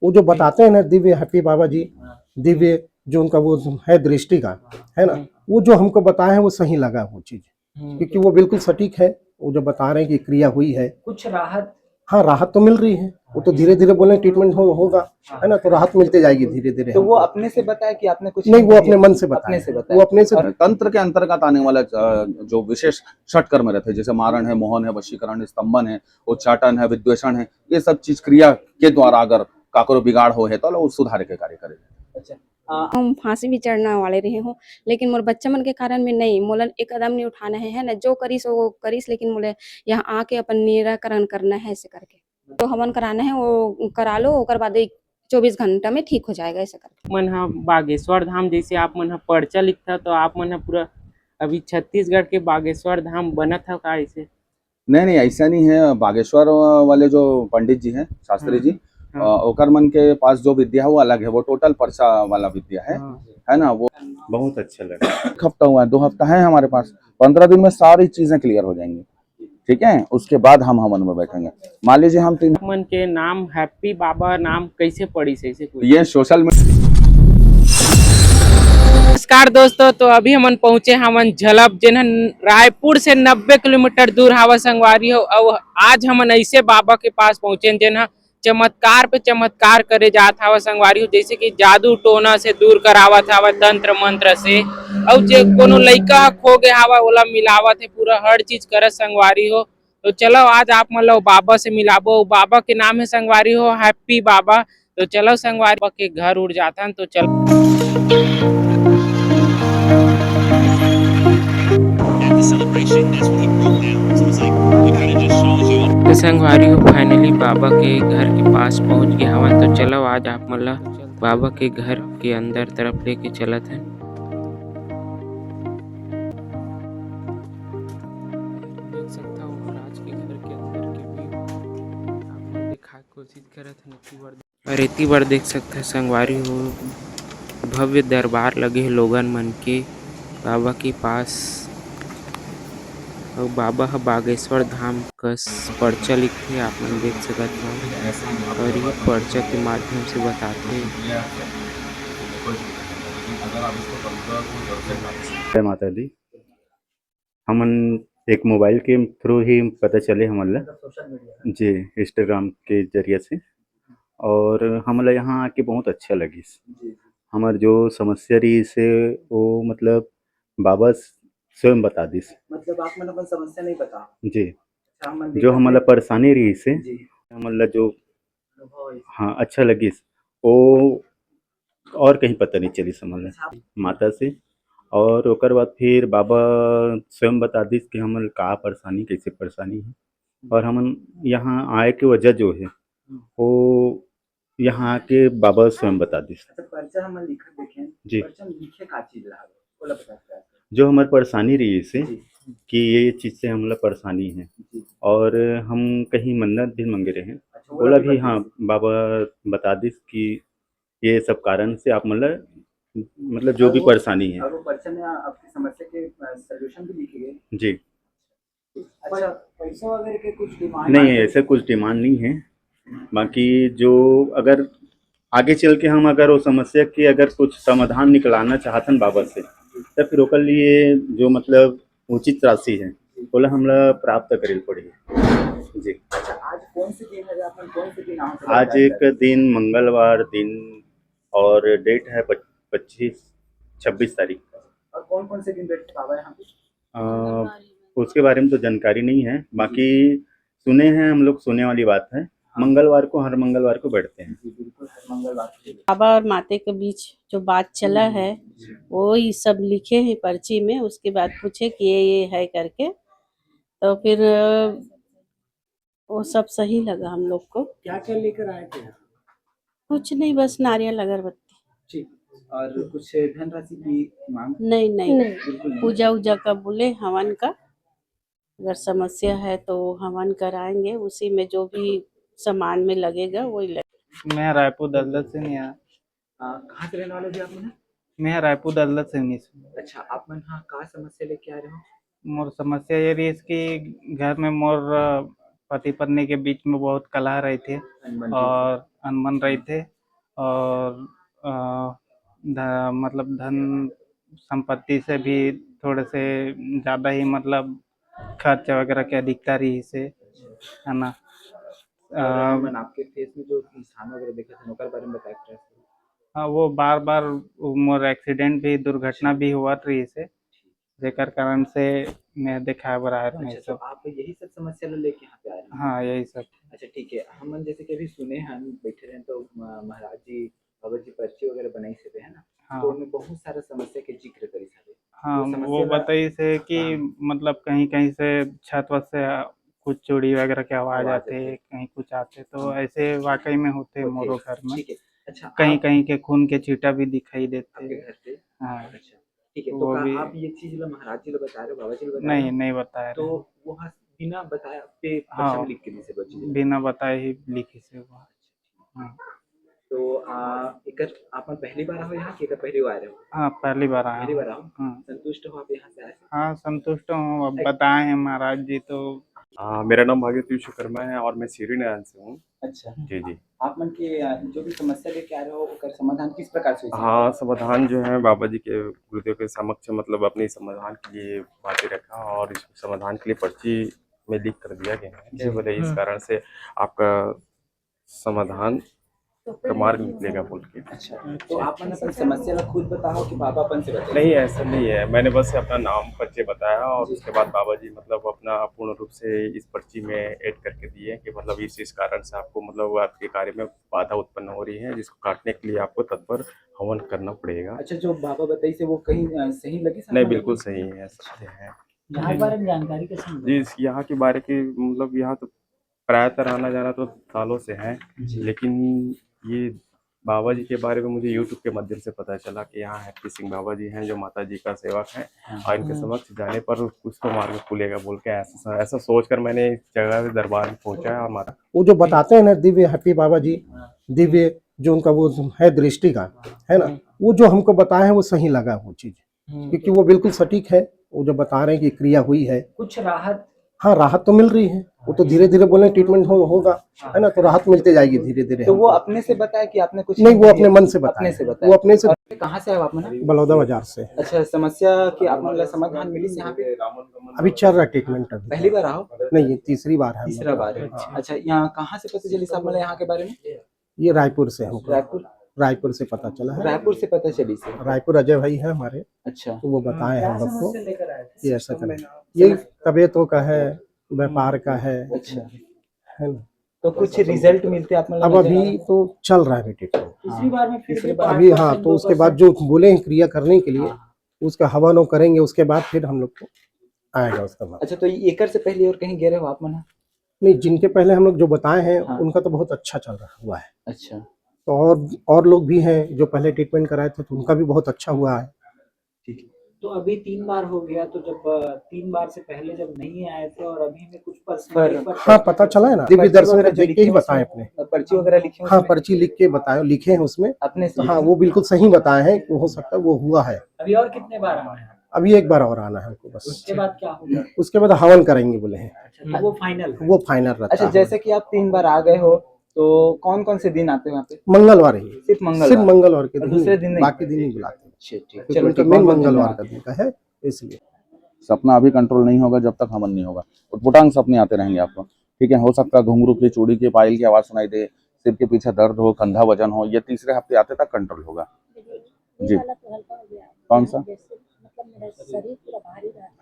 वो जो बताते हैं ना दिव्य हैप्पी बाबा जी, दिव्य जो उनका वो है दृष्टि का, है ना, वो जो हमको बताए हैं वो सही लगा वो चीज, क्योंकि वो बिल्कुल सटीक है। वो जो बता रहे हैं कि क्रिया हुई है, कुछ राहत। हाँ राहत तो मिल रही है। वो तो धीरे धीरे बोले ट्रीटमेंट होगा, है ना, तो राहत मिलती जाएगी धीरे धीरे। तो वो अपने से बताया कि आपने कुछ नहीं, वो अपने मन से अपने बताया, से बताया। वो अपने से। और तंत्र के अंतर्गत आने वाला जो विशेष षटकर्म रहते हैं, जैसे मारण है, मोहन है, वशीकरण है, स्तंभन है, उच्चाटन है, विद्वेषण है, ये सब चीज क्रिया के द्वारा अगर काकरो बिगाड़ हो है तो वो सुधार के कार्य करे। अच्छा, हम फांसी भी चढ़ना वाले रहे हो, लेकिन मोर बच्चा मन के कारण में नहीं, मोला एक कदम नहीं उठाना है ना, जो करीस वो करीस, लेकिन मोले यहाँ आके अपन निराकरण करना है ऐसे करके। तो हवन कराना है वो करा लो, ओकर बाद 24 घंटा में ठीक हो जाएगा ऐसे करके। मन हा बागेश्वर धाम, जैसे आप मन हा पर्चा लिखता तो आप मन हा पूरा अभी छत्तीसगढ़ के बागेश्वर धाम बना था का ऐसे? नहीं, ऐसा नहीं है। बागेश्वर वाले जो पंडित जी हैं, शास्त्री जी, ओकर मन के पास जो विद्या है वो अलग है, वो टोटल पर्चा वाला विद्या है ना। वो बहुत अच्छा लगा। 1 हफ्ता हुआ है, 2 हफ्ता है हमारे पास। 15 दिन में सारी चीजें क्लियर हो जाएंगी, ठीक है। उसके बाद हम हवन में बैठेंगे। मान लीजिए हम 3 मन के नाम हैप्पी बाबा नाम कैसे पड़ी से ऐसे? ये सोशल मीडिया। नमस्कार दोस्तों, तो अभी हमन पहुंचे हमन झलब, जिन्हें रायपुर से 90 किलोमीटर दूर हवा संगवारी हो। और आज हमन ऐसे बाबा के पास पहुंचे जिन्हें चमत्कार पे चमत्कार करे जात हवा संगवारी हो, जैसे कि जादू टोना से दूर करावत हवा, तंत्र मंत्र से, और जो कोनो लइका खो गए हवा ओला मिलावत है, पूरा हर चीज करत संगवारी हो। तो चलो आज आप मन लो बाबा से मिलाबो। बाबा के नाम है संगवारी हो हैप्पी बाबा। तो चलो संगवारी के घर उड़ जाता, तो चलो। तो संगवारी हो फाइनली बाबा के घर के पास पहुंच गया हवन। तो चलो आज आप मला बाबा के घर के अंदर तरफ लेके चलत है। देख सकता हूँ राज के घर के अंदर के व्यू आप दिखा कोशिश करत है। और इतनी बार देख सकते हैं संगवारी हो भव्य दरबार लगे है लोगन मन के बाबा के पास। और बाबा ह बागेश्वर धाम कस पर्चा लिखते आप मन देख सकत हो, और ये पर्चा के माध्यम से बताते। जय माता दी। हमन एक मोबाइल के थ्रू ही पता चले हमला जी, इंस्टाग्राम के जरिए से, और हमला यहाँ आके बहुत अच्छा लगी। हमार जो समस्या रही से वो मतलब बाबा स्वयं बता दी। मतलब आप मन अपन समस्या नहीं बता जी, अच्छा, जो हमारा परेशानी रही से हमारा जो हाँ अच्छा लगी वो और कहीं पता नहीं चली समझ माता से। और ओकर बाद फिर बाबा स्वयं बता दी कि हमन का परेशानी कैसे परेशानी है, और हमन यहाँ आए के वजह जो है वो यहाँ आके बाबा स्वयं बता दी। पर्चा हम लिखा देखें जी, पर्चा लिखे का चीज रहा बोला बता जो हमारी परेशानी रही इससे कि ये चीज़ से हमला परेशानी है, और हम कहीं मन्नत भी मांगे रहे हैं, बोला भी हाँ बाबा बता दी कि ये सब कारण से आप मतलब जो भी परेशानी है। और वो पर्चा में आपकी समस्या के सॉल्यूशन भी लिखे गए। जी, अच्छा, पैसा वगैरह के कुछ डिमांड नहीं ऐसा कुछ डिमांड नहीं है। बाकी जो अगर आगे चल के हम अगर वो समस्या की अगर कुछ समाधान निकलाना चाहतन बाबा से, तो फिर ओकर लिए जो मतलब उचित राशि है बोला हमला प्राप्त करे पड़ी। जी, अच्छा, आज कौन से दिन है अपन कौन से दिन आज एक दिन मंगलवार दिन और डेट है 26 तारीख। और कौन कौन से दिन बैठ पावा यहाँ पे? उसके बारे में तो जानकारी नहीं है, बाकी सुने हैं हम लोग, सुने वाली बात है। मंगलवार को, हर मंगलवार को बैठते हैं। बिल्कुल हर मंगलवार को। बाबा और माते के बीच जो बात चला है वो ही सब लिखे हैं पर्ची में। उसके बाद पूछे कि ये है करके, तो फिर वो सब सही लगा हम लोग को। क्या क्या लेकर आए थे? कुछ नहीं, बस नारियल अगरबत्ती। ठीक, और कुछ धनराशि की मांग? नहीं नहीं, बिल्कुल नहीं। पूजा उजा का बोले, हवन का अगर समस्या है तो हवन कराएंगे, उसी में जो भी सामान में लगेगा वही लगेगा। मैं रायपुर दलदल से नहीं आया। कहाँ से रहने वाले थे आप लोग? मैं रायपुर दलदल से नहीं। अच्छा, आप मन हाँ कहाँ समस्या लेके आ रहे हो? मोर समस्या ये रही इसकी घर में मोर पति पत्नी के बीच में बहुत कलह रही थी और अनबन रही थे, और मतलब धन संपत्ति से भी थोड़े से ज़्यादा ही मतलब खर्च वगैरह की अधिकता रही से, है ना। और आपके फेस में जो निशान वगैरह देखे थे ओकर बारे में बताया क्या? हाँ, वो बार बार मोर एक्सीडेंट भी दुर्घटना भी हुआ रही से, जेकर कारण से मैं दिखाए बर आए रहे अच्छा, तो सब। आप यही सब समस्या ला लेके यहाँ पे आए हैं? हाँ, यही सब। अच्छा, ठीक है। हम जैसे कि अभी सुने हैं, हम बैठे रहे तो महाराज जी बाबा जी पर्ची वगैरह बनाई से है ना, हाँ। तो उनमें बहुत सारा समस्या के जिक्र करी सारे। हाँ, वो समस्या ला- बताई से कि मतलब कहीं कहीं से छत वत से कुछ चूड़ी वगैरह की आवाज आवाज आते, आती। कहीं कुछ आते, तो ऐसे वाकई में होते होते। मोरो घर में। ठीक है। अच्छा, कहीं आप कहीं के खून के छींटा भी दिखाई देते। आपके घर से, हाँ, अच्छा, ठीक है। तो वो का भी आप ये चीज ला महाराज जी ला बता रहे हो, बाबा जी ला बता रहे नहीं हो? नहीं बताया तो रहे। वहाँ बिना बताया पे पर्चा हाँ, में लिख के दी से बच्ची जी। बिना बताए ही लिखी से हुआ। हाँ। तो एकर आपन पहली बार हो यहाँ कि एकर पहली बार आए हो? हाँ, पहली बार आया पहली हूँ। बार आओ। हाँ। संतुष्ट हो आप यहाँ से आए? हाँ, संतुष्ट हूँ। अब बताए हैं महाराज जी तो। मेरा नाम भागीरथ विश्वकर्मा है और मैं सीरी नयान से हूँ। अच्छा, जी जी। आप मन के जो भी समस्या लेके आ रहे हो ओकर समाधान किस प्रकार से होई? हाँ, समाधान जो है बाबा जी के गुरुदेव के समक्ष मतलब अपने समाधान के लिए बातें रखा और इस समाधान के लिए पर्ची में लिख कर दिया गया है कि बोले इस कारण से आपका समाधान का मार्ग निकलेगा बोल के। अच्छा, तो आप मन अपन समस्या ला खुद बताओ कि बाबा अपन से बताए? नहीं, ऐसा नहीं है। मैंने बस अपना नाम परिचय बताया और उसके बाद बाबा जी मतलब अपना पूर्ण रूप से इस पर्ची में ऐड करके दिए कि मतलब इस कारण से आपको मतलब आपके कार्य में बाधा उत्पन्न हो रही है, जिसको काटने के लिए आपको तत्पर हवन करना पड़ेगा। अच्छा, जो बाबा बताई से वो कहीं सही लगे? नहीं, बिल्कुल सही है, सत्य है। यहाँ के बारे में जानकारी कैसे मिली? जी, यहाँ के बारे की मतलब यहाँ तो प्रायतः आना जाना तो सालों से है, लेकिन ये बाबा जी के बारे में मुझे यूट्यूब के माध्यम से पता चला कि यहाँ हैप्पी सिंह बाबा जी हैं जो माता जी का सेवक है और इनके समक्ष जाने पर कुछ तो मार्ग खुलेगा बोल के ऐसा सोचकर मैंने इस जगह दरबार में पहुंचा और माता वो जो बताते हैं ना दिव्य हैप्पी बाबा जी, दिव्य जो उनका वो है दृष्टि का, है ना, वो जो हमको बताए हैं वो सही लगा वो चीज, क्योंकि वो बिल्कुल सटीक है। वो जो बता रहे हैं कि क्रिया हुई है, कुछ राहत? हाँ, राहत तो मिल रही है। वो तो धीरे धीरे बोले ट्रीटमेंट होगा, है ना, तो राहत मिलते जाएगी धीरे धीरे। तो वो अपने से बताया कि आपने कुछ नहीं, वो अपने मन से अपने बताया, से बताया। वो अपने से। और कहाँ से आए आप मन? बलौदा बाजार से। अच्छा, समस्या की आप मन ला समाधान मिली से यहाँ पे? अभी चल रहा ट्रीटमेंट अभी। पहली बार आओ? नहीं, ये तीसरी बार है। तीसरा बार है। अच्छा, यहाँ कहाँ से पता चली साहब मतलब यहाँ के बारे में? ये रायपुर से हमको, रायपुर से पता चला है। रायपुर से पता चली से? रायपुर अजय भाई है हमारे, अच्छा, तो वो बताए हम लोग को लेकर आए कि ऐसा करें। ये तबीयतों का है, व्यापार का है अच्छा, है ना। तो कुछ रिजल्ट मिलते आप मतलब? अब अभी तो चल रहा है ट्रीटमेंट तीसरी बार में तीसरी बार अभी। हाँ, तो उसके बाद जो बोले हैं क्रिया करने के लिए, उसका हवन करेंगे, उसके बाद फिर हम लोग को आएगा उसका बाद। अच्छा, तो ये एकर से पहले और कहीं गए रहे हो आप मन? नहीं, जिनके पहले हम लोग जो बताए हैं हाँ। उनका तो बहुत अच्छा चल रहा हुआ है। अच्छा, तो और लोग भी हैं जो पहले ट्रीटमेंट कराए थे, तो उनका भी बहुत अच्छा हुआ है। ठीक है। तो अभी 3 बार हो गया, तो जब 3 बार से पहले जब नहीं आए थे और अभी में कुछ परसेंटेज हाँ, पता चला है ना, दिव्य दर्शन को देख के ही बताए अपने। पर्ची वगैरह लिखे? हाँ, पर्ची लिख के बताए, लिखे हैं उसमें अपने से? हाँ, वो बिल्कुल सही बताए हैं कि हो सकता है वो हुआ है। अभी और कितने बार आना है? अभी एक बार और आना है हमको बस। उसके बाद क्या होगा? उसके बाद हवन करेंगे बोले हैं। अच्छा, तो वो फाइनल? वो फाइनल रहता अच्छा, है। जैसे कि आप 3 बार आ गए हो, तो कौन कौन से दिन आते हो यहाँ पे? मंगलवार ही, सिर्फ सिर्फ मंगलवार के और दिन, दूसरे दिन नहीं? बाकी दिन नहीं बुलाते, अच्छा, ठीक। क्योंकि चलो उनका ठीक, मेन बहुत मंगलवार धन्यवाद। का दिन का है, इसलिए। सपना अभी कंट्रोल नहीं होगा जब तक हवन नहीं होगा, उटपुटांग सपने आते रहेंगे आपको। ठीक है, हो सकता है घुंघरू की, चूड़ी की, पायल की आवाज सुनाई दे, सिर के पीछे दर्द हो, कंधा वजन हो, ये तीसरे हफ्ते आते तक कंट्रोल होगा जी। कौन सा?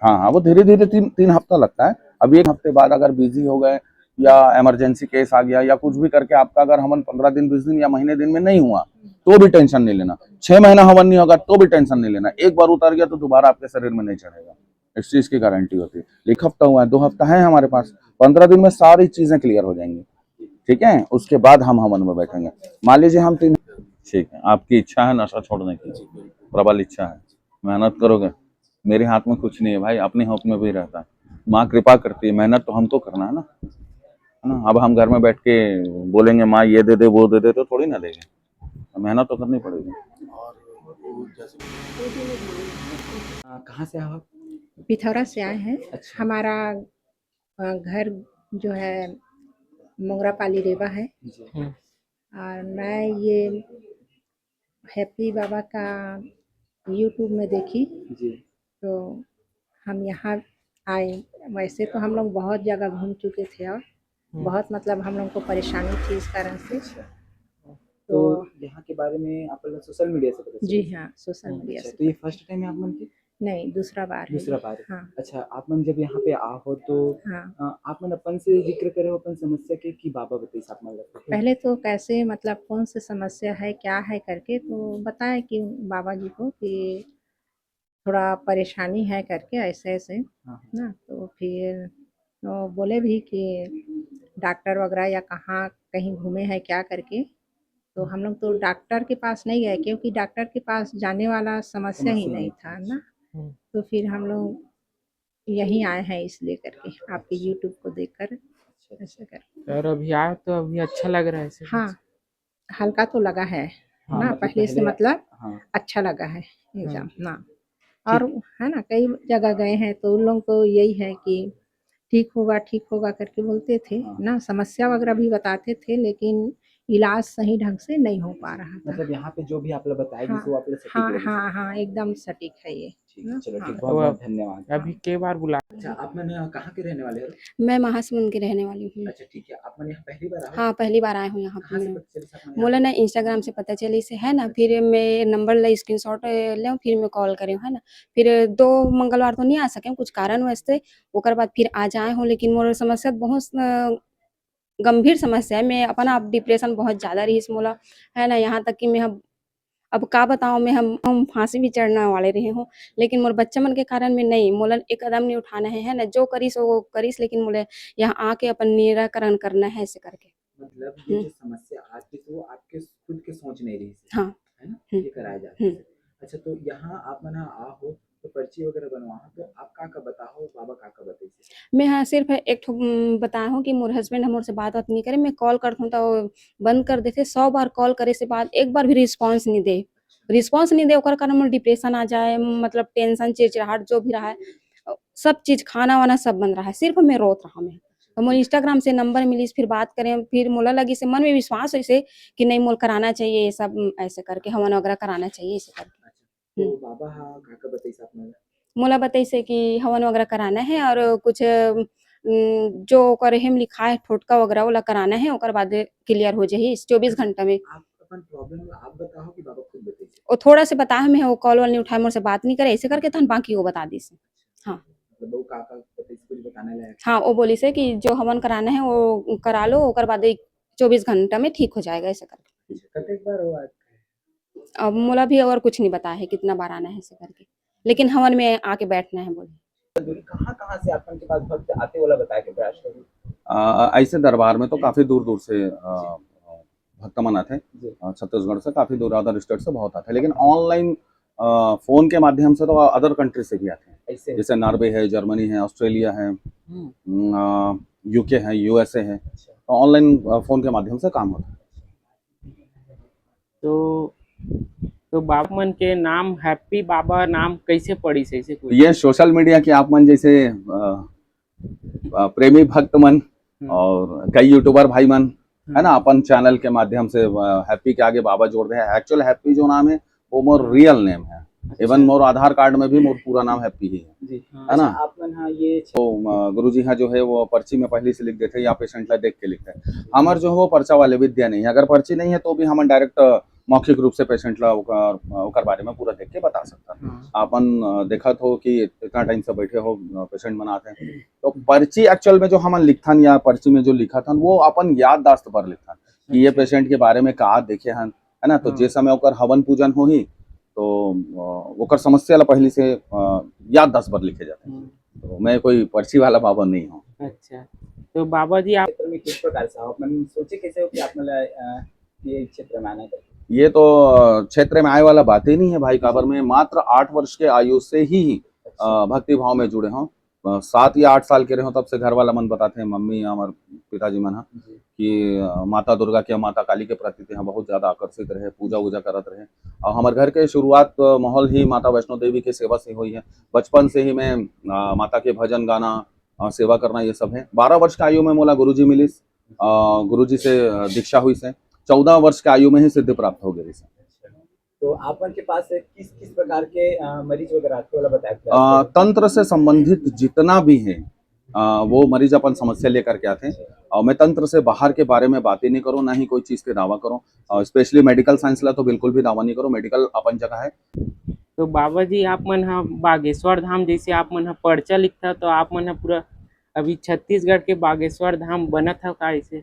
हाँ हाँ, वो धीरे धीरे 3 हफ्ता लगता है। अभी 1 हफ्ते बाद अगर बिजी हो गए या इमरजेंसी केस आ गया या कुछ भी करके आपका अगर हवन 15 दिन, 20 दिन या महीने दिन में नहीं हुआ तो भी टेंशन नहीं लेना। 6 महीना हवन नहीं होगा तो भी टेंशन नहीं लेना। एक बार उतर गया तो दोबारा आपके शरीर में नहीं चढ़ेगा, इस चीज की गारंटी होती है। 1 हफ्ता हुआ है, 2 हफ्ता है हमारे पास, 15 दिन में सारी चीजें क्लियर हो जाएंगी। ठीक है, उसके बाद हम हवन में बैठेंगे। मान लीजिए हम 3, ठीक है, आपकी इच्छा है नशा छोड़ने की, प्रबल इच्छा है, मेहनत करोगे। मेरे हाथ में कुछ नहीं है भाई, अपने हाथ में भी रहता है। माँ कृपा करती है, मेहनत तो हमको करना है ना। अब हम घर में बैठ के बोलेंगे माँ ये दे दे वो दे दे तो थोड़ी ना देंगे, मेहनत तो करनी पड़ेगी। कहाँ से आओ? पिथौरा से आए हैं। अच्छा। हमारा घर जो है मोगरा पाली रेवा है, और मैं ये हैप्पी बाबा का यूट्यूब में देखी जी तो हम यहाँ आए। वैसे तो हम लोग बहुत जगह घूम चुके थे और बहुत मतलब हम लोग को परेशानी थी इस कारण से। तो यहाँ के बारे में आप लोग सोशल मीडिया से पता जी चला? हाँ, सोशल मीडिया अच्छा, से। तो ये फर्स्ट टाइम है आप मन की? नहीं, दूसरा बार है दूसरा ये। बार है। हाँ अच्छा, आप मन जब यहाँ पे आओ तो हाँ। आप मन अपन से जिक्र करे हो अपन समस्या के कि बाबा बताइए आप मन लगता है। पहले तो कैसे मतलब कौन सी समस्या है क्या है करके तो बताए कि बाबा जी को कि थोड़ा परेशानी है करके ऐसे ऐसे हाँ, ना। तो फिर तो बोले भी कि डॉक्टर वगैरह या कहाँ कहीं घूमे हैं क्या करके। तो हम लोग तो डॉक्टर के पास नहीं गए क्योंकि डॉक्टर के पास जाने वाला समस्या ही नहीं था ना। तो फिर हम लोग यहीं आए हैं इसलिए करके आपके यूट्यूब को देखकर ऐसे कर। और अभी आए तो अभी अच्छा लग रहा है ऐसे हाँ, हल्का तो लगा है हाँ, ना, मतलब पहले से पहले मतलब हाँ अच्छा लगा है एकदम ना। ठीक। और है ना कई जगह गए हैं तो उन लोगों को यही है कि ठीक होगा करके बोलते थे हाँ। ना। समस्या वगैरह भी बताते थे लेकिन इलाज सही ढंग से नहीं हो पा रहा था। मतलब यहाँ पे जो भी आप लोग बताएगी हाँ वो आप लोग सटीक हाँ लगी। हाँ हाँ, एकदम सटीक है ये ठीक है, ना। चलो हाँ। ठीक, बहुत बहुत धन्यवाद। अभी के बार बुला अच्छा, आप मन कहाँ के रहने वाले हो? मैं महासमुंद की रहने वाली हूँ। अच्छा ठीक है, आप मन यहाँ पहली बार आओ? हाँ, पहली बार आए हूँ यहाँ कहाँ से पे। पता चली आप मन मोला यहाँ? ना इंस्टाग्राम से पता चली से है ना। फिर मैं नंबर ला स्क्रीनशॉट ले फिर मैं कॉल करे है ना। फिर 2 मंगलवार तो नहीं आ सके कुछ कारणवश से। ओकर बाद फिर आज आए हूँ लेकिन मोर समस्या बहुत गंभीर समस्या है। मैं अपन आप डिप्रेशन बहुत ज़्यादा रहीस मोला है ना। यहाँ तक कि मैं अब का बताऊँ मैं हम फांसी भी चढ़ने वाले रहे हूँ। लेकिन मोर बच्चा मन के कारण मैं नहीं मोला एक कदम नहीं उठाना है ना। जो करिस वो करिस लेकिन मोले यहाँ आके अपन निराकरण करना है ऐसे करके। मतलब ये जो समस्या आती तो वो आपके खुद के सोच नहीं रही से, हाँ। है ना? हुँ, ये कराया जाता हुँ। है। अच्छा, तो यहाँ आप मन आओ तो पर्ची वगैरह बनवाओ तो आप का बताओ बाबा का बताइए। मैं हाँ सिर्फ एक ठो बताया हूँ कि मोर हस्बैंड मोर से बात नहीं करे। मैं कॉल करता हूँ तो बंद कर देथे। 100 बार कॉल करे से बाद एक बार भी रिस्पॉन्स नहीं दे। ओकर कारण मोर डिप्रेशन आ जाए मतलब टेंशन चिड़चिड़ाहट जो भी रहा है सब चीज़ खाना-वाना सब बंद रहा है। सिर्फ मैं रोत रहा मैं। तो मोर इंस्टाग्राम से नंबर मिलिस फिर बात करें फिर मोला लगी से मन में विश्वास होइसे कि नहीं मोल कराना चाहिए ये सब ऐसे करके हवन वगैरह कराना चाहिए ऐसे करके। तो बाबा का बताइए आप मन? मोला बताइसे कि हवन वगैरह कराना है और कुछ जो ओकर एहे में लिखा है टोटका वगैरह ओला कराना है ओकर बाद क्लियर हो जाही 24 घंटा में। आप अपन प्रॉब्लम आप बताओ कि बाबा खुद बताइए? वो थोड़ा से बताया मैं वो कॉल वाल नहीं उठाया मोर से बात नहीं करे ऐसे करके तहन बाकी वो बता दिस। हाँ। मतलब वो का बताइए कुछ बताने लायक? हाँ, वो बोली से कि जो हवन कराना है वो करा लो ओकर बाद 24 घंटा में ठीक हो जाएगा ऐसे करके। कतेक बार हो आज? अब मोला भी और कुछ नहीं बताया है कितना बार आना है ऐसे करके। लेकिन हवन में आके बैठना है बोले। कहाँ से आपन के पास भक्त आते वाला बताया के प्रयास करिए। ऐसे दरबार में तो काफ़ी दूर दूर से भक्त मन आते हैं। छत्तीसगढ़ से काफ़ी दूर, अदर स्टेट से बहुत आते हैं। लेकिन ऑनलाइन फ़ोन के माध्यम से तो अदर कंट्री से भी आते हैं। ऐसे जैसे नॉर्वे है, जर्मनी है, ऑस्ट्रेलिया है, यूके है, यूएसए है। तो ऑनलाइन फ़ोन के माध्यम से काम होता है। तो बाबा मन के नाम हैप्पी बाबा नाम कैसे पड़ी से ऐसे कुछ? ये सोशल मीडिया के आप मन जैसे प्रेमी भक्त मन और कई यूट्यूबर भाई मन है ना अपन चैनल के माध्यम से हैप्पी के आगे बाबा जोड़ रहे हैं। एक्चुअल हैप्पी जो नाम है वो मोर रियल नेम है। इवन मोर आधार कार्ड में भी मोर पूरा नाम हैप्पी ही है। जी है ना। आप मन हाँ ये तो गुरुजी हाँ जो है वो पर्ची में पहले से लिख देते हैं या पेशेंट ला देख के लिखते हैं। हमार जो है वो पर्चा वाले विद्या नहीं है। अगर पर्ची नहीं है तो भी हम डायरेक्ट मौखिक रूप से पेशेंट ला ओकर बारे में पूरा देख के बता सकता है। अपन देखा हो कि इतना टाइम से बैठे हो पेशेंट बनाते हैं तो पर्ची एक्चुअल में जो हम लिखथन या पर्ची में जो लिखा था वो अपन याददाश्त पर लिखथन कि ये पेशेंट के बारे में का देखे हन, है ना। तो जिस समय ओकर हवन पूजन हो ही तो ओकर समस्या ला पहले से याददाश्त पर लिखे जाते हैं। तो मैं कोई पर्ची वाला बाबा नहीं हूँ। अच्छा, तो बाबा जी आप क्षेत्र में किस प्रकार से आप मन सोचे कैसे हो कि आप मतलब ये क्षेत्र में आना चाहिए? ये तो क्षेत्र में आए वाला बात ही नहीं है भाई। काबर में मात्र 8 वर्ष के आयु से ही भक्ति भाव में जुड़े हों। 7 या 8 साल के रहे हो तब से घर वाला मन बताते हैं, मम्मी हमारे पिताजी मन कि माता दुर्गा के माता काली के प्रति यहाँ बहुत ज़्यादा आकर्षित रहे, पूजा वूजा करत रहे। और हमारे घर के शुरुआत माहौल ही माता वैष्णो देवी के सेवा से हुई है। बचपन से ही मैं माता के भजन गाना सेवा करना ये सब है। 12 वर्ष की आयु में मोला गुरुजी मिलिस, गुरुजी से दीक्षा हुई से 14 वर्ष की आयु में ही सिद्धि प्राप्त हो गई से। तो आपन के पास किस किस प्रकार के मरीज वगैरह आते वाला बताया? तंत्र से संबंधित जितना भी है वो मरीज अपन समस्या लेकर के आते हैं। और मैं तंत्र से बाहर के बारे में बात ही नहीं करूँ, ना ही कोई चीज़ के दावा करूँ, और स्पेशली मेडिकल साइंस ला तो बिल्कुल भी दावा नहीं करूँ। मेडिकल अपन जगह है। तो बाबा जी आप मन हा बागेश्वर धाम जैसे आप मन हा पर्चा लिखता तो आप मन हा पूरा अभी छत्तीसगढ़ के बागेश्वर धाम बनत था का ऐसे?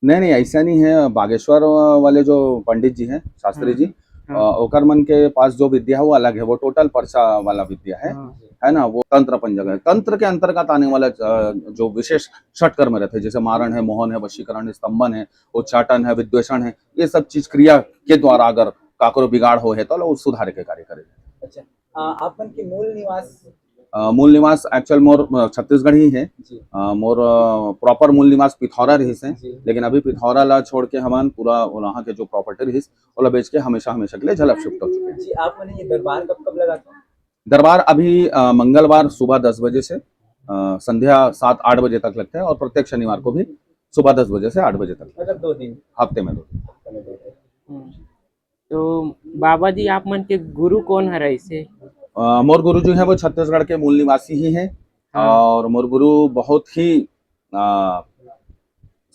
नहीं ऐसा नहीं है। बागेश्वर वाले जो पंडित जी हैं, शास्त्री जी, ओकर मन के पास जो विद्या है वो अलग है, वो टोटल पर्चा वाला विद्या है ना। वो तंत्र अपन जगह है। तंत्र के अंतर्गत आने वाला जो विशेष षटकर्म रहते हैं, जैसे मारण है, मोहन है, वशीकरण है, स्तंभन है, उच्चाटन है, विद्वेषण है, ये सब चीज क्रिया के द्वारा अगर काकरो बिगाड़ हो है तो वो सुधार के कार्य करे। अच्छा, आपन की मूल निवास एक्चुअल मोर छत्तीसगढ़ ही है। मोर प्रॉपर मूल निवास पिथौरा रहीस है, लेकिन अभी पिथौरा ला छोड़ के हमन पूरा वहाँ के जो प्रॉपर्टी रहीस ओला बेच के हमेशा हमेशा के लिए झलप शिफ्ट हो चुके हैं। जी, आप मैंने ये दरबार कब लगाते हैं? दरबार अभी मंगलवार सुबह 10 बजे से संध्या 7-8 बजे तक लगता है, और प्रत्येक शनिवार को भी सुबह 10 बजे से 8 बजे तक। मतलब 2 दिन, हफ्ते में 2 दिन। तो बाबा जी आप मन के गुरु कौन है ऐसे? मोर गुरु जो है वो छत्तीसगढ़ के मूल निवासी ही हैं। और मोर गुरु बहुत ही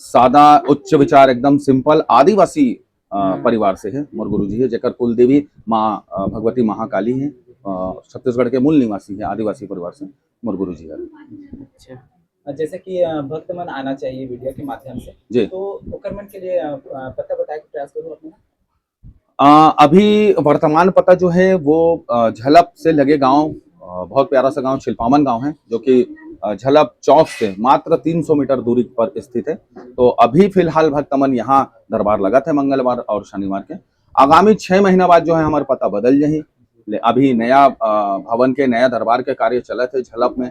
सादा उच्च विचार, एकदम सिंपल आदिवासी परिवार से है। मोर गुरु जी है जेकर कुल देवी माँ भगवती महाकाली है। छत्तीसगढ़ के मूल निवासी है, आदिवासी परिवार से मोर गुरु जी है। अच्छा, जैसे कि भक्त मन आना चाहिए वीडियो के माध्यम से, जी। तो ओकर मन के लिए पता बताए के प्रयास करूँ अपना। अभी वर्तमान पता जो है वो झलप से लगे गांव, बहुत प्यारा सा गांव छिलपावन गांव है, जो कि झलप चौक से मात्र 300 मीटर दूरी पर स्थित है। तो अभी फिलहाल भक्तमन यहाँ दरबार लगा थे मंगलवार और शनिवार के। आगामी 6 महीना बाद जो है हमारा पता बदल जाही। अभी नया भवन के नया दरबार के कार्य चले थे झलप में,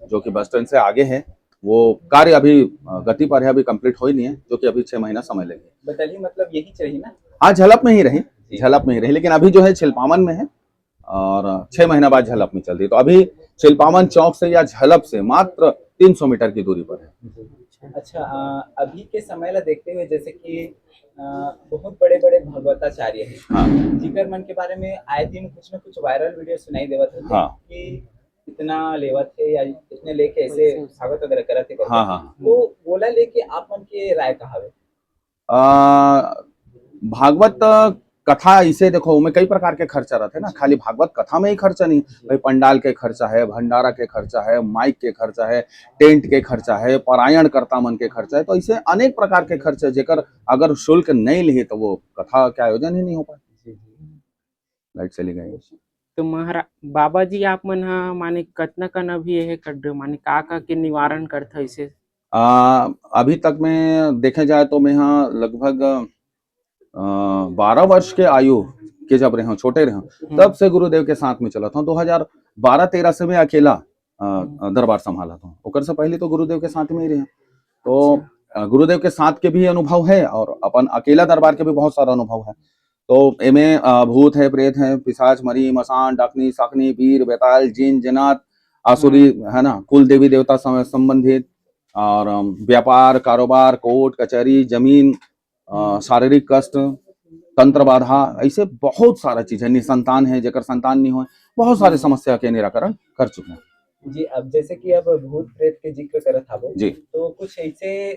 जो कि बस स्टैंड से आगे है। वो कार्य अभी गति पर है, अभी कंप्लीट हो ही नहीं है, जो कि अभी 6 महीना समय लगेगा। बताइए, मतलब यही चाहिए ना? हाँ, झलप में ही रही, लेकिन अभी जो है छिलपावन में है, और 6 महीना बाद झलप में चलती है। तो अभी छिलपावन चौक से या झलप से मात्र 300 मीटर की दूरी पर है। अच्छा, अभी के समय ला देखते हुए, जैसे कि बहुत बड़े बड़े भगवताचार्य हैं, हाँ। जिकर मन के बारे में आए दिन कुछ न कुछ वायरल वीडियो सुनाई देवत है। हाँ। कि इतना लेवत है या इतने लेके ऐसे भागवत वगैरह करत है। हाँ। तो बोला लेके आप मन के राय कहा है? भागवत कथा इसे देखो, उनमें कई प्रकार के खर्चा रहते हैं ना। खाली भागवत कथा में ही खर्चा नहीं भाई, पंडाल के खर्चा है, भंडारा के खर्चा है, माइक के खर्चा है, टेंट के खर्चा है, पारायण करता मन के खर्चा है। तो ऐसे अनेक प्रकार के खर्चे जेकर अगर शुल्क नहीं लिए तो वो कथा के आयोजन ही नहीं हो पाए। लाइट चली गई। तो बाबा जी आप मन हा माने कतना कन अभी यह कर माने का के निवारण करता इसे? अभी तक में देखे जाए तो मैं यहाँ लगभग 12 वर्ष के आयु के जब रहे छोटे रहे, तब से गुरुदेव के साथ में चला था। 2012-13 से मैं अकेला दरबार संभाला था। ओकर से पहले तो गुरुदेव के साथ में ही रहे। तो गुरुदेव के साथ के भी अनुभव है, और अपन अकेला दरबार के भी बहुत सारा अनुभव है। तो इनमें भूत है, प्रेत है, पिशाच, मरी, मसान, डाकनी, साकनी, वीर, बेताल, जिन, जिनात, आसुरी है ना, कुल देवी देवता संबंधित, और व्यापार, कारोबार, कोर्ट कचहरी, जमीन, शारीरिक कष्ट, तंत्र बाधा, ऐसे बहुत सारा चीज है। निसंतान है, जेकर संतान नहीं हो, बहुत सारी समस्या के निराकरण कर चुके हैं। जी, अब जैसे कि अब भूत प्रेत के जिक्र करत हाबो जी, तो कुछ ऐसे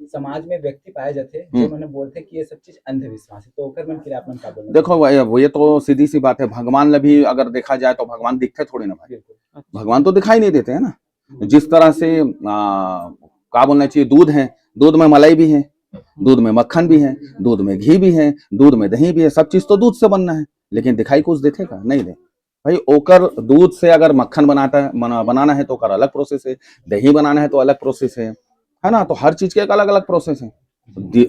समाज में व्यक्ति पाए जाते जो मैंने बोलते कि ये सब चीज अंधविश्वास है, तो ओकर मन के आपन का बोलना? देखो ये तो सीधी सी बात है। भगवान ला भी अगर देखा जाए तो भगवान दिखते थोड़ी ना भाई, भगवान तो दिखाई नहीं देते है ना। जिस तरह से क्या बोलना चाहिए, दूध है, दूध में मलाई भी है, दूध में मक्खन भी है, दूध में घी भी है, दूध में दही भी है, सब चीज तो दूध से बनना है, लेकिन दिखाई कुछ देखेगा नहीं दे भाई। ओकर दूध से अगर मक्खन बनाना है तो ओकर अलग प्रोसेस है, दही बनाना है तो अलग प्रोसेस है ना। तो हर चीज के एक अलग अलग प्रोसेस है।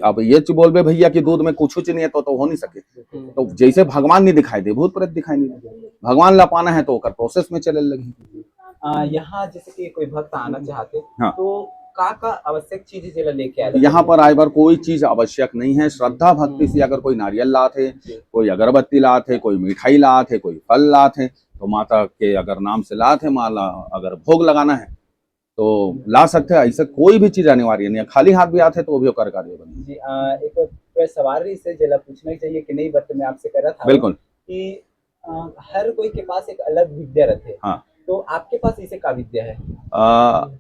अब ये बोलबे भैया कि दूध में कुछ नहीं है तो हो नहीं सके। तो जैसे भगवान नहीं दिखाई दे, भूत प्रेत दिखाई नहीं दे, भगवान ला पाना है तो ओकर प्रोसेस में चले लगी। यहाँ जैसे कि कोई भक्त आना चाहते, हाँ। तो का आवश्यक चीज जेला लेके आए? यहाँ पर आए बार कोई चीज आवश्यक नहीं है। श्रद्धा भक्ति से अगर कोई नारियल लात है, कोई अगरबत्ती लात है, कोई मिठाई लात है, कोई फल लात है, तो माता के अगर नाम से लात है, माला अगर भोग लगाना है तो ला सकते हैं। ऐसे कोई भी चीज अनिवार्य नहीं है। खाली हाथ भी आते तो वो भी कर कार्य बने। जी, एक तो सवारी से जला पूछना ही चाहिए कि नहीं, बट मैं आपसे कह रहा था बिल्कुल। कि हर कोई के पास एक अलग विद्या रहते हैं। हाँ। तो आपके पास इसे का विद्या है?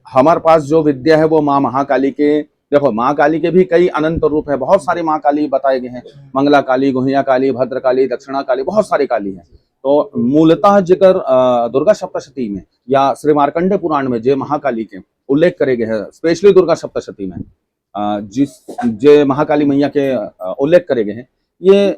हमारे पास जो विद्या है वो माँ महाकाली के, देखो माँ काली के भी कई अनंत रूप है, बहुत सारी माँ काली बताए गए हैं, मंगला काली, गुहिया काली, भद्र काली, दक्षिणा काली, बहुत सारी काली है। तो मूलतः जिक्र दुर्गा सप्तशती में या श्री मार्कंडे पुराण में जे महाकाली के उल्लेख करे गए हैं, स्पेशली दुर्गा सप्तशती में जिस जे महाकाली मैया के उल्लेख करे गए हैं, ये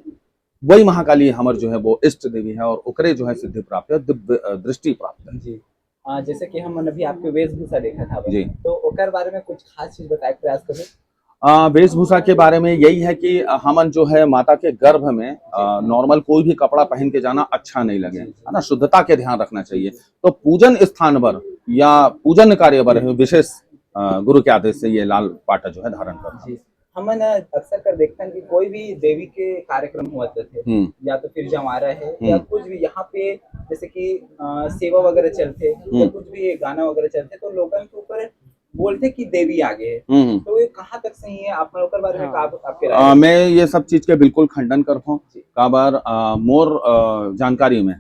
वही महाकाली हमर जो है वो इष्ट देवी है और ओकरे जो है सिद्धि प्राप्त है, दिव्य दृष्टि प्राप्त है। जी। जैसे कि हम अभी आपके वेशभूषा देखा था जी। तो ओकर बारे में कुछ खास चीज बताए प्रयास करें। वेशभूषा के बारे में यही है कि हमन जो है माता के गर्भ में नॉर्मल कोई भी कपड़ा पहन के जाना अच्छा नहीं लगे, है ना, शुद्धता के ध्यान रखना चाहिए। तो पूजन स्थान पर या पूजन कार्य पर विशेष गुरु के आदेश से ये लाल पाटा जो है धारण करना। हम अक्सर कर देखते हैं कि कोई भी देवी के कार्यक्रम हुआ थे, या तो फिर जमारा है या कुछ भी यहाँ पे जैसे कि सेवा वगैरह चलते या कुछ भी गाना वगैरह चलते तो लोगों के ऊपर बोलते कि देवी आगे है। तो ये कहाँ तक सही है? आप लोग के बारे में आपके राय? मैं ये सब चीज के बिल्कुल खंडन करता हूँ। का बार मोर जानकारी में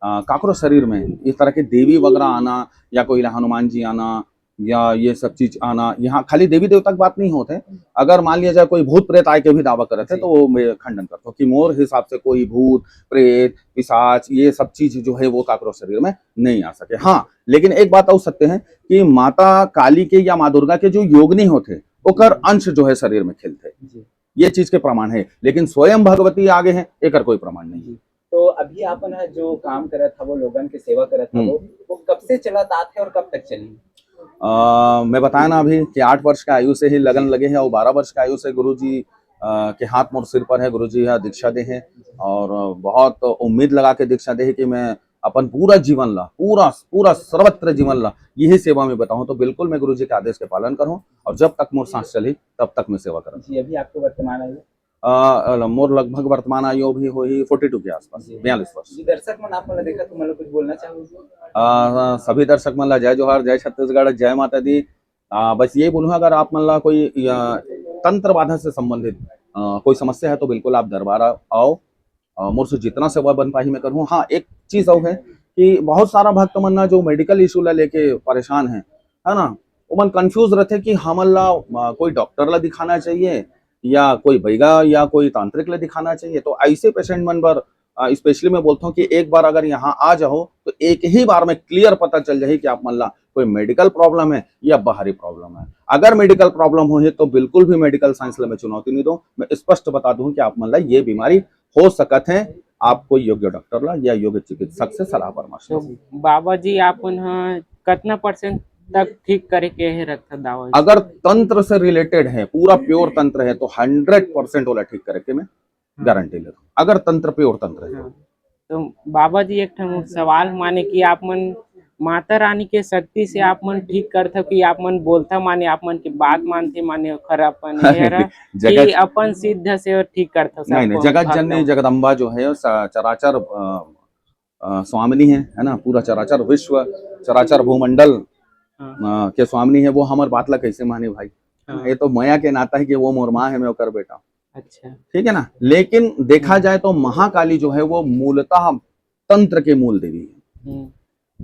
काकरो शरीर में इस तरह के देवी वगैरह आना या कोई हनुमान जी आना या ये सब चीज आना, यहाँ खाली देवी देवता की बात नहीं होते, अगर मान लिया जाए कोई भूत प्रेत आए के भी दावा करे थे तो वो मैं खंडन करता हूँ कि मोर हिसाब से कोई भूत प्रेत पिशाच ये सब चीज जो है वो काकरो शरीर में नहीं आ सके। हाँ, लेकिन एक बात और सत्य है कि माता काली के या माँ दुर्गा के जो योगिनी होते ओकर अंश जो है शरीर में खिलते, ये चीज के प्रमाण है, लेकिन स्वयं भगवती आगे है एक कोई प्रमाण नहीं। तो अभी आपने जो काम करा था वो लोगन की सेवा करा था वो कब से चला था और कब तक चली? मैं बताया ना अभी कि 8 वर्ष का आयु से ही लगन लगे हैं और 12 वर्ष का आयु से गुरुजी के हाथ मोर सिर पर है, गुरुजी यहाँ दीक्षा दे हैं और बहुत उम्मीद लगा के दीक्षा दे है कि मैं अपन पूरा जीवन ला पूरा सर्वत्र जीवन ला यही सेवा में बताऊं, तो बिल्कुल मैं गुरुजी के आदेश के पालन करूं और जब तक मोर सांस चली तब तक मैं सेवा करूं। जी, अभी आपको वर्तमान आयु मोर लगभग वर्तमान आयु भी हो ही 42 के आसपास, 42 वर्ष। जी, दर्शक मन आपने देखा तो मतलब कुछ बोलना चाहोगे? सभी दर्शक मन ला जय जोहार, जय छत्तीसगढ़, जय माता दी। बस यही बोलूँगा, अगर आप मन ला कोई तंत्र बाधा से संबंधित कोई समस्या है तो बिल्कुल आप दरबार आओ, मुझसे जितना सेवा बन पाही मैं करूँ। हाँ, एक चीज और है कि बहुत सारा भक्त मन ना जो मेडिकल इशू ला लेके परेशान है ना, वो मन कंफ्यूज रहते कि हमन ला कोई डॉक्टर ला दिखाना चाहिए या कोई बैगा या कोई तांत्रिक ला दिखाना चाहिए। तो ऐसे पेशेंट मन पर स्पेशली मैं बोलता हूँ कि एक बार अगर यहाँ आ जाओ तो एक ही बार में क्लियर पता चल जाए कि आप मन ला कोई मेडिकल प्रॉब्लम है या बाहरी प्रॉब्लम है। अगर मेडिकल प्रॉब्लम हो है तो बिल्कुल भी मेडिकल साइंस ला मैं चुनौती नहीं दूं, मैं स्पष्ट बता दूं कि आप मन ला ये बीमारी हो सकत है, आपको योग्य डॉक्टर ला या योग्य चिकित्सक से सलाह परामर्श। तो बाबा जी आप कितना % तक ठीक करे के है रखा दावा? अगर तंत्र से रिलेटेड है, पूरा प्योर तंत्र है तो 100% वाला ठीक करे के मैं गारंटी लेता हूँ, अगर तंत्र प्योर तंत्र है। तो बाबा जी एक सवाल माने कि आप मन माता रानी के शक्ति से आप मन ठीक करते कि आप मन बोलता माने आप मन की बात मानते माने खराबपन कि अपन सिद्ध से ठीक करते? नहीं, जगत जननी जगदम्बा जो है चराचर स्वामिनी है ना, पूरा चराचर विश्व चराचर भूमंडल के स्वामिनी है, वो हमार बात ला कैसे माने भाई? ये तो माया के नाता है कि वो मोर माँ है, मैं कर बेटा। अच्छा, ठीक है ना, लेकिन देखा जाए तो महाकाली जो है वो मूलतः तंत्र के मूल देवी है।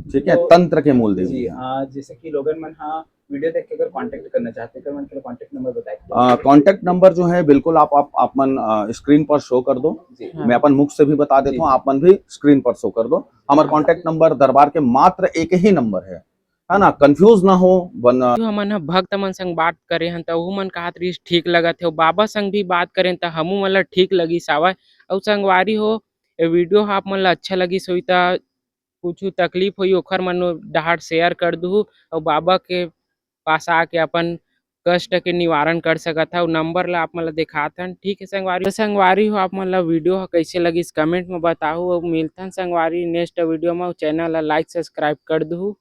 ठीक है, तंत्र के मूल देवी है। जैसे कि लोगन मन हाँ वीडियो देख के अगर कांटेक्ट करना चाहते हैं तो मन के कांटेक्ट नंबर बताइए। कांटेक्ट नंबर जो है बिल्कुल आप मन स्क्रीन पर शो कर दो, मैं अपन मुख से भी बता देता हूँ, आप मन भी स्क्रीन पर शो कर दो। हमारा कांटेक्ट नंबर दरबार के मात्र एक ही नंबर है ना, कंफ्यूज ना हो। जो हमन भक्त मन संग बात करे हन तो मन कहत रही ठीक लगत है, बाबा संग भी बात करें तो हमू मन ला ठीक लगी सावय। और संगवारी हो ये वीडियो आप मन ला अच्छा लगी सोई ता कुछ तकलीफ हुई ओखर मन डाहर शेयर कर दू और बाबा के पास आके अपन कष्ट के निवारण कर सकत है। नंबर ला आप मन ला दिखात हन। ठीक है संगवारी, संगवारी हो आप मन ला वीडियो कैसे लगी कमेंट में बताओ और मिलथन संगवारी नेक्स्ट वीडियो में। चैनल ला लाइक सब्सक्राइब कर दू।